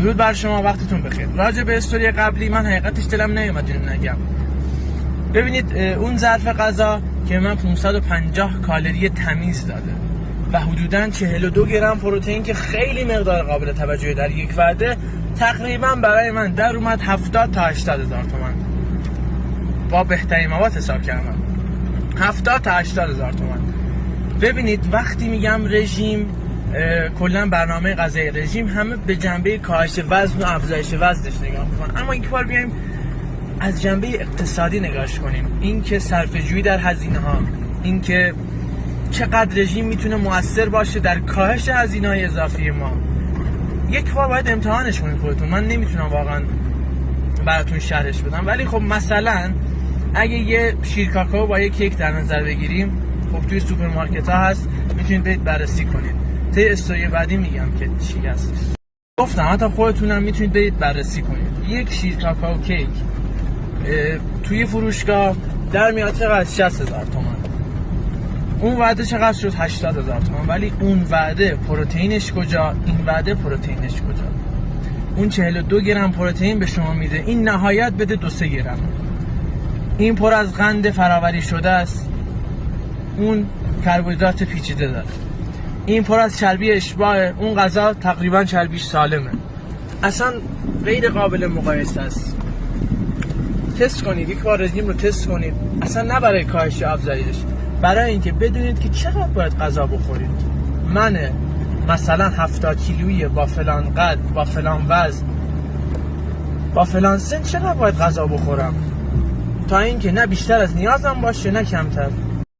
درود بر شما، وقتتون بخیر. راجع به استوری قبلی من حقیقتش دلم نیومد اینو نگم. ببینید اون ظرف غذا که من 550 کالری تمیز داده و حدوداً 42 گرم پروتئین که خیلی مقدار قابل توجهی در یک وعده، تقریبا برای من در اومد 70 تا 80 هزار تومان. با بهترین مواد حساب کردم 70 تا 80 هزار تومان. ببینید وقتی میگم رژیم، کلا برنامه غذایی رژیم همه به جنبه کاهش وزن و افزایش وزنش نگاه میکنن، اما این کار بیایم از جنبه اقتصادی نگاهش کنیم. این که صرفه‌جویی در هزینه ها، این که چقدر رژیم میتونه مؤثر باشه در کاهش هزینه‌های اضافی ما، یک بار باید امتحانش کنید خودتون. من نمیتونم واقعا براتون شرحش بدم، ولی خب مثلا اگه یه شیر کاکائو با یه کیک در نظر بگیریم، خب توی سوپرمارکت ها هست، میتونید برید بررسی کنید. طی استوری بعدی میگم که چی هستش. گفتم حتی خودتونم میتونید برید بررسی کنید. یک شیر کاکائو کیک توی فروشگاه در میاد چقدر؟ 60,000 تومان. اون وعده چقدر شد؟ 80,000 تومان. ولی اون وعده پروتئینش کجا؟ این وعده پروتئینش کجا؟ اون 42 گرم پروتئین به شما میده، این نهایت بده 2-3 گرم. این پر از قند فراوری شده است، اون کربوهیدرات پیچیده داره. این پر از چربی اشباع، اون غذا تقریبا چربیش سالمه. اصلا غیر قابل مقایسه است. تست کنید، یک بار رژیم رو تست کنید، اصلا نه برای کاهش یا افزایش، برای اینکه بدونید که چقدر باید غذا بخورید. من مثلا 70 کیلویی با فلان قد، با فلان وزن، با فلان سن، چقدر باید غذا بخورم تا اینکه نه بیشتر از نیازم باشه نه کمتر.